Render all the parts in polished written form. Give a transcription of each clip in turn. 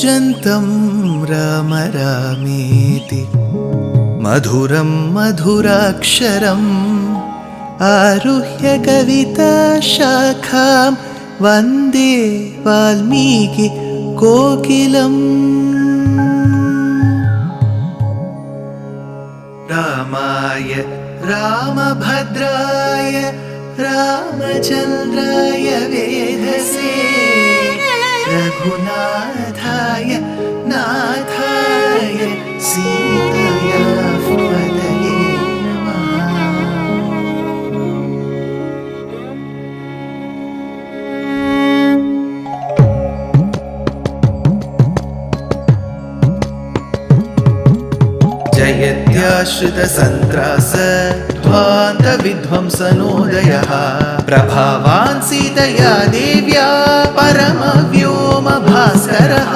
कूजन्तं राम रामेति मधुरं मधुराक्षरम् आरुह्य कविताशाखां वन्दे वाल्मीकि कोकिलम्। रामाय रामभद्राय रामचन्द्राय वेधसे रघुनाथाय नाथाय सीताय पतये नमः। जयत्याश्रितसन्त्रास ध्वान्तविध्वंसनोदयः प्रभावान् सीतया देव्या परमव्योमभास्करः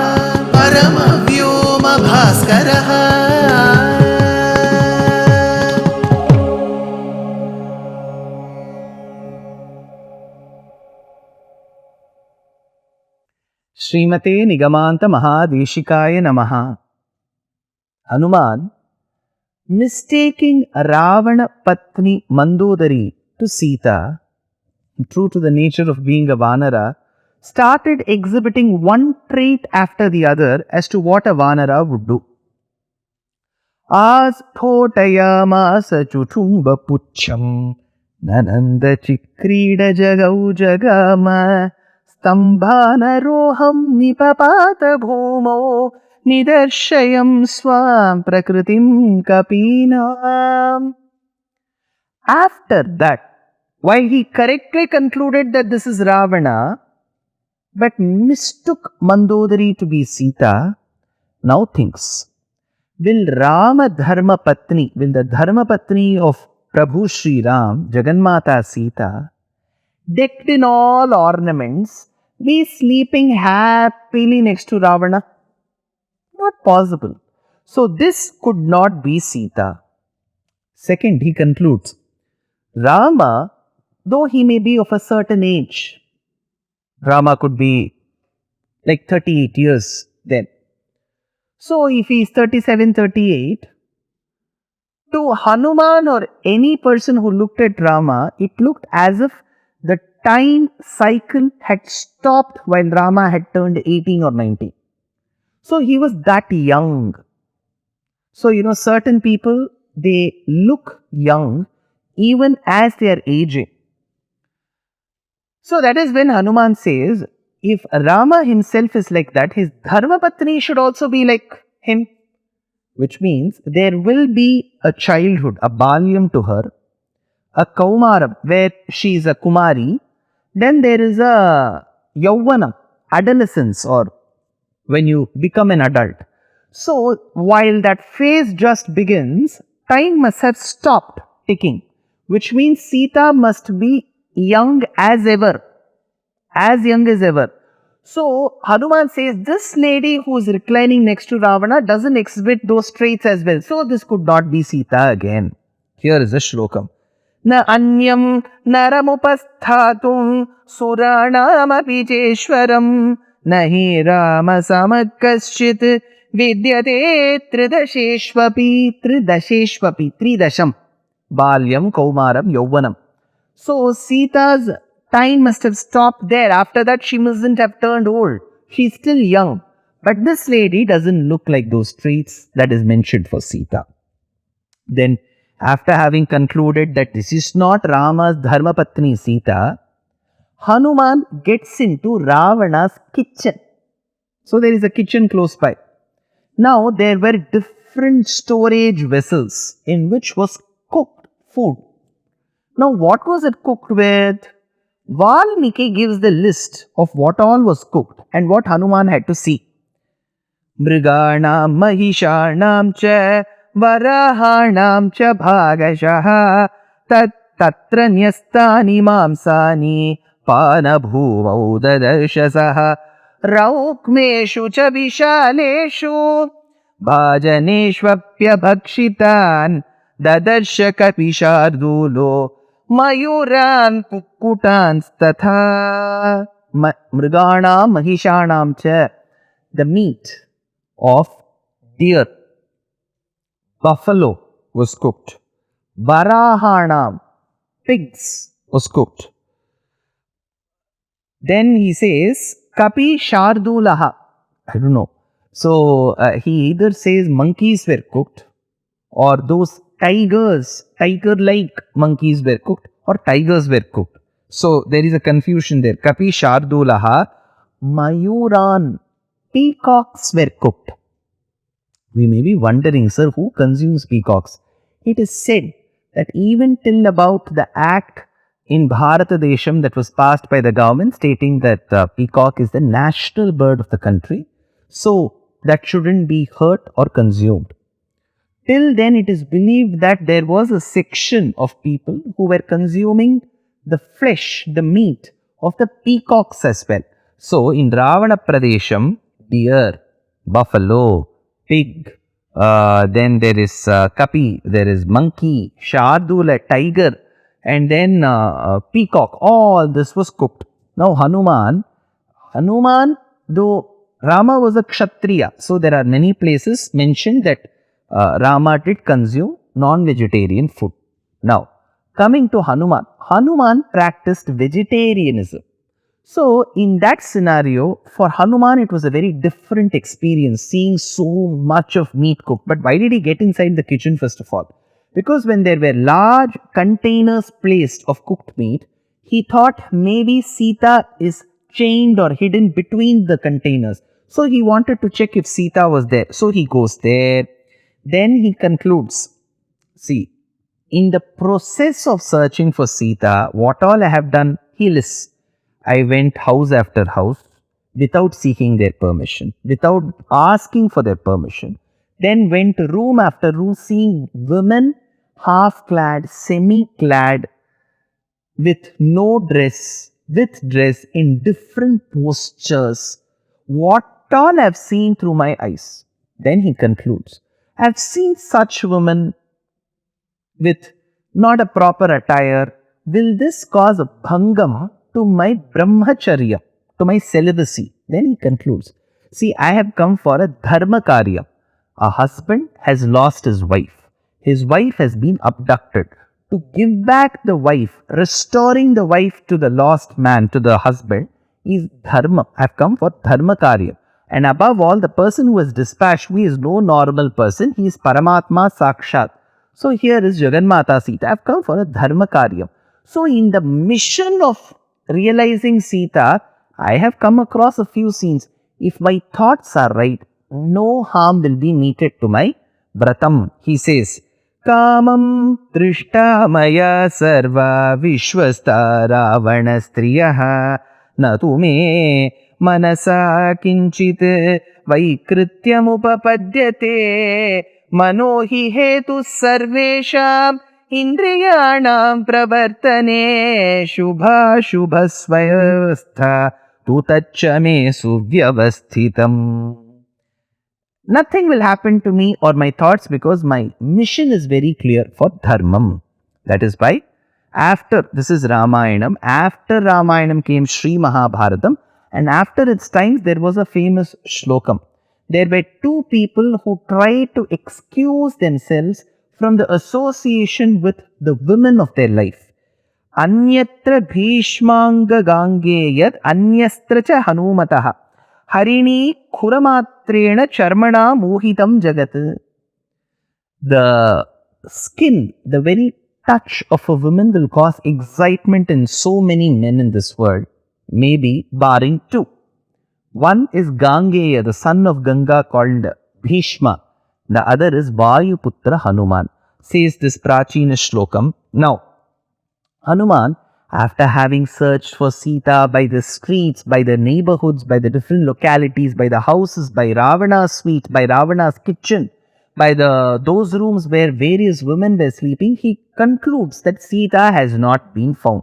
परमव्योमभास्करः। श्रीमते निगमान्त महादेशिकाय नमः। Hanuman, mistaking Ravana Patni Mandodari to Sita, true to the nature of being a Vanara, started exhibiting one trait after the other as to what a Vanara would do. Asphotayamasa chuchumba pucham nananda chikrida jagau jagama stambhanaroham nipapata bhumo nidarshayam swam prakritim kapinam. After that, while he correctly concluded that this is Ravana, but mistook Mandodari to be Sita, now thinks, will the Dharma Patni of Prabhu Sri Ram, Jagannatha Sita, decked in all ornaments, be sleeping happily next to Ravana? Not possible. So this could not be Sita. Second, he concludes, Rama, though he may be of a certain age, Rama could be like 38 years then. So if he is 37, 38, to Hanuman or any person who looked at Rama, it looked as if the time cycle had stopped while Rama had turned 18 or 19. So he was that young. So certain people, they look young even as they are aging. So that is when Hanuman says, if Rama himself is like that, his Dharma Patni should also be like him. Which means there will be a childhood, a balyam to her, a kaumaram where she is a kumari, then there is a yauvana, adolescence, or when you become an adult. So while that phase just begins, time must have stopped ticking, which means Sita must be young as ever, as young as ever. So Hanuman says this lady who is reclining next to Ravana doesn't exhibit those traits as well. So this could not be Sita again. Here is a shlokam. Na anyam naramupasthatum suranamapi cheshwaram nahi rama samakaschit vidyate tridasheshvapi tridasham balyam kaumaram yauvanam. So Sita's time must have stopped there. After that, she mustn't have turned old. She's still young. But this lady doesn't look like those traits that is mentioned for Sita. Then, after having concluded that this is not Rama's Dharma Patni Sita, Hanuman gets into Ravana's kitchen. So there is a kitchen close by. Now, there were different storage vessels in which was cooked food. Now, what was it cooked with? Valmiki gives the list of what all was cooked and what Hanuman had to see. Mriganam mahishanam cha varahanam cha bhagashaha tatra nyastani mamsani panabhumau dadarshasah raukmeshu cha vishaleshu bhajaneshvapya bhakshitan dadarshya kapishardulo Mayuran Pukkutan Statha Mriganam Mahishanam Cha. the meat of deer, buffalo was cooked. Varahanam, pigs was cooked. Then he says, Kapi Shardulaha. I don't know. So he either says monkeys were cooked, or those tiger-like monkeys were cooked, or tigers were cooked. So there is a confusion there. Kapi Shardulaha, Mayuran, peacocks were cooked. We may be wondering, sir, who consumes peacocks? It is said that even till about the act in Bharatadesham that was passed by the government stating that peacock is the national bird of the country, so that shouldn't be hurt or consumed. Till then, it is believed that there was a section of people who were consuming the flesh, the meat of the peacocks as well. So, in Ravana Pradesham, deer, buffalo, pig, then there is kapi, there is monkey, shardula, tiger, and then peacock. All this was cooked. Now, Hanuman, though Rama was a Kshatriya, so there are many places mentioned that Rama did consume non-vegetarian food. Now, coming to Hanuman practiced vegetarianism. So, in that scenario, for Hanuman, it was a very different experience seeing so much of meat cooked. But why did he get inside the kitchen first of all? Because when there were large containers placed of cooked meat, he thought maybe Sita is chained or hidden between the containers. So, he wanted to check if Sita was there. So, he goes there. Then he concludes, see, in the process of searching for Sita, what all I have done, he lists. I went house after house without seeking their permission, without asking for their permission. Then went room after room seeing women half clad, semi clad, with no dress, with dress in different postures. What all I have seen through my eyes. Then he concludes, I have seen such women with not a proper attire. Will this cause a bhangam to my brahmacharya, to my celibacy? Then he concludes, see, I have come for a dharma karya. A husband has lost his wife. His wife has been abducted. To give back the wife, restoring the wife to the lost man, to the husband, is dharma. I have come for dharma karya. And above all, the person who has dispatched me is no normal person. He is Paramatma Sakshat. So here is Jagannatha Sita. I have come for a dharma karya. So in the mission of realizing Sita, I have come across a few scenes. If my thoughts are right, no harm will be meted to my vratam. He says, Kamam trishta maya sarva vishwasta ravana striyaha na tume manasa kinchit vaikrityam upapadyate mano hi hetu sarvesham indriyanam pravartane shubha shubhasvayastha tutaccha me suvyavasthitam. Nothing will happen to me or my thoughts because my mission is very clear for dharmam. That is why after, this is Ramayanam, after Ramayanam came Sri Mahabharatam, and after its times there was a famous shlokam. There were two people who tried to excuse themselves from the association with the women of their life. Anyatra bhishmanga gangeyat anyastra cha hanumataha harini khuramatrena charmana mohitam jagat. The skin, the very touch of a woman will cause excitement in so many men in this world, maybe barring two. One is Gangeya, the son of Ganga called Bhishma. The other is Vayuputra Hanuman, says this Prachina Shlokam. Now, Hanuman, after having searched for Sita by the streets, by the neighborhoods, by the different localities, by the houses, by Ravana's suite, by Ravana's kitchen, by those rooms where various women were sleeping, he concludes that Sita has not been found.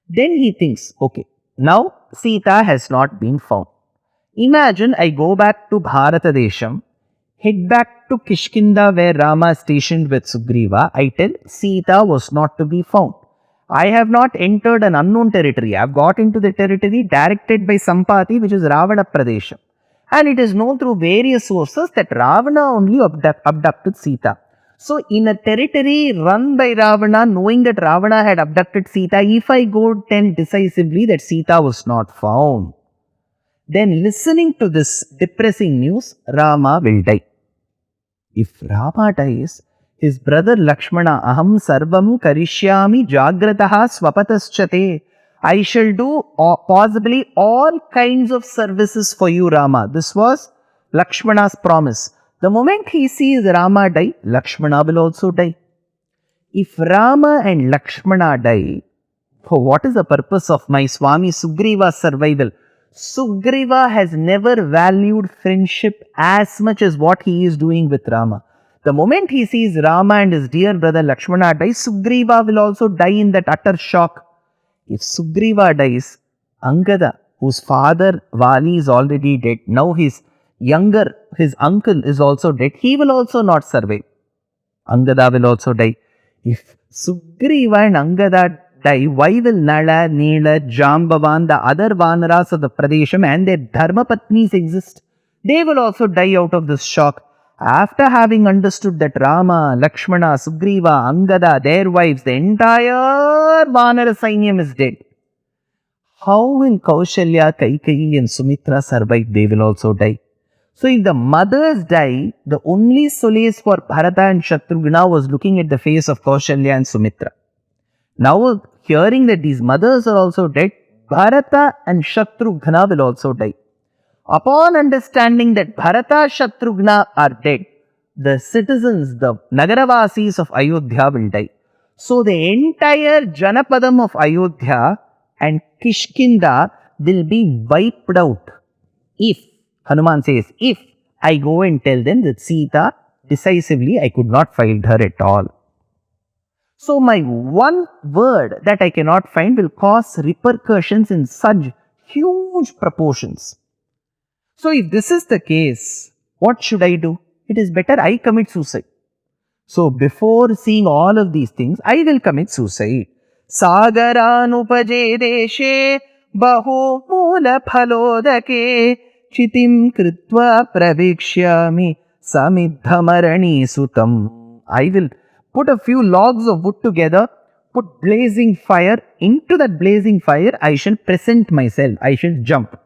Then he thinks, okay, now Sita has not been found. Imagine I go back to Bharatadesham, head back to Kishkinda where Rama is stationed with Sugriva. I tell Sita was not to be found. I have not entered an unknown territory. I have got into the territory directed by Sampati, which is Ravana Pradesham. And it is known through various sources that Ravana only abducted Sita. So, in a territory run by Ravana, knowing that Ravana had abducted Sita, if I go tell decisively that Sita was not found, then listening to this depressing news, Rama will die. If Rama dies, his brother Lakshmana, aham sarvam karishyami jagrataha swapataschate. I shall do possibly all kinds of services for you, Rama. This was Lakshmana's promise. The moment he sees Rama die, Lakshmana will also die. If Rama and Lakshmana die, for what is the purpose of my Swami Sugriva's survival? Sugriva has never valued friendship as much as what he is doing with Rama. The moment he sees Rama and his dear brother Lakshmana die, Sugriva will also die in that utter shock. If Sugriva dies, Angada, whose father Vali is already dead, now his uncle is also dead, he will also not survive. Angada will also die. If Sugriva and Angada die, why will Nala, Nila, Jambavan, the other Vanaras of the Pradesham and their Dharmapatnis exist? They will also die out of this shock. After having understood that Rama, Lakshmana, Sugriva, Angada, their wives, the entire Vanara Sainyam is dead. How will Kaushalya, Kaikeyi and Sumitra survive? They will also die. So if the mothers die, the only solace for Bharata and Shatrughna was looking at the face of Kaushalya and Sumitra. Now hearing that these mothers are also dead, Bharata and Shatrughna will also die. Upon understanding that Bharata, Shatrughna are dead, the citizens, the Nagaravasis of Ayodhya will die. So the entire Janapadam of Ayodhya and Kishkinda will be wiped out. If, Hanuman says, if I go and tell them that Sita, decisively I could not find her at all. So my one word that I cannot find will cause repercussions in such huge proportions. So if this is the case, what should I do? It is better I commit suicide. So before seeing all of these things, I will commit suicide. Sagaranupajye deshe bahu mula phalodake chitim kritva pravikshyami samidhamarani sutam. I will put a few logs of wood together, put blazing fire. Into that blazing fire, I shall present myself. I shall jump.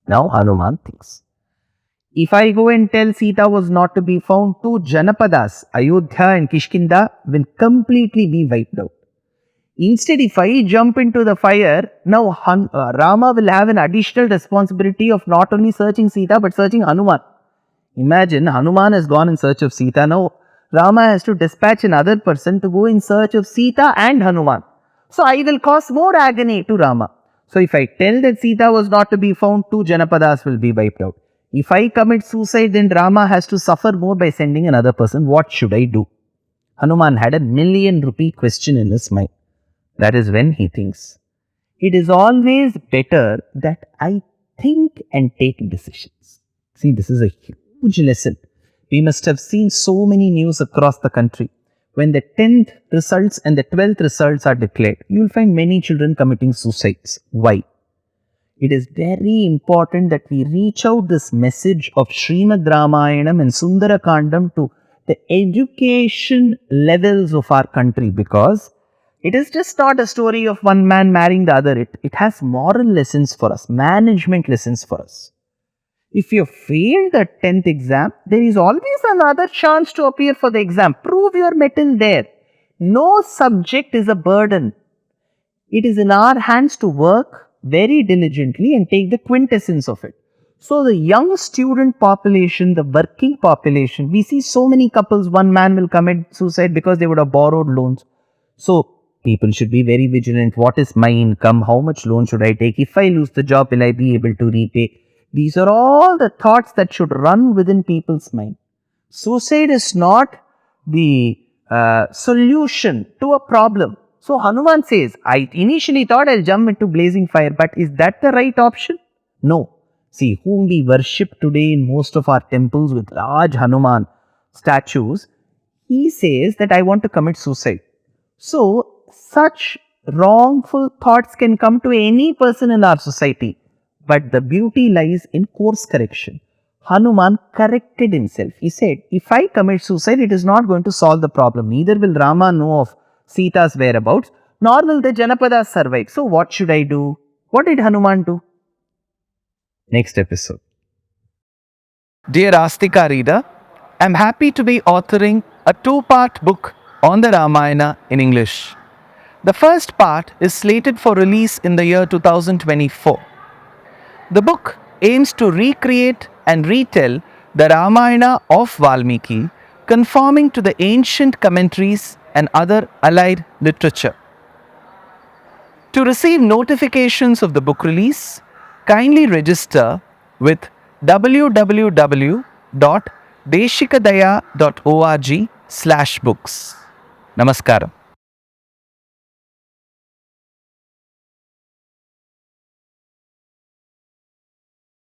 Now Hanuman thinks, if I go and tell Sita was not to be found, two Janapadas, Ayodhya and Kishkinda, will completely be wiped out. Instead, if I jump into the fire, now Rama will have an additional responsibility of not only searching Sita but searching Hanuman. Imagine, Hanuman has gone in search of Sita. Now Rama has to dispatch another person to go in search of Sita and Hanuman. So I will cause more agony to Rama. So if I tell that Sita was not to be found, two Janapadas will be wiped out. If I commit suicide, then Rama has to suffer more by sending another person. What should I do? Hanuman had ₹1,000,000 question in his mind. That is when he thinks, it is always better that I think and take decisions. See, this is a huge lesson. We must have seen so many news across the country. When the 10th results and the 12th results are declared, you will find many children committing suicides. Why? It is very important that we reach out this message of Srimad Ramayanam and Sundara Kandam to the education levels of our country, because it is just not a story of one man marrying the other. It has moral lessons for us, management lessons for us. If you fail the 10th exam, there is always another chance to appear for the exam. Prove your mettle there. No subject is a burden. It is in our hands to work very diligently and take the quintessence of it. So the young student population, the working population, we see so many couples, one man will commit suicide because they would have borrowed loans. So people should be very vigilant. What is my income? How much loan should I take? If I lose the job, will I be able to repay? These are all the thoughts that should run within people's mind. Suicide is not the solution to a problem. So Hanuman says, I initially thought I'll jump into blazing fire, but is that the right option? No. See, whom we worship today in most of our temples with large Hanuman statues, he says that I want to commit suicide. So, such wrongful thoughts can come to any person in our society. But the beauty lies in course correction. Hanuman corrected himself. He said, if I commit suicide, it is not going to solve the problem. Neither will Rama know of Sita's whereabouts, nor will the Janapadas survive. So what should I do? What did Hanuman do? Next episode. Dear Astika reader, I am happy to be authoring a two-part book on the Ramayana in English. The first part is slated for release in the year 2024. The book aims to recreate and retell the Ramayana of Valmiki, conforming to the ancient commentaries and other allied literature. To receive notifications of the book release, kindly register with www.deshikadaya.org/books. Namaskaram.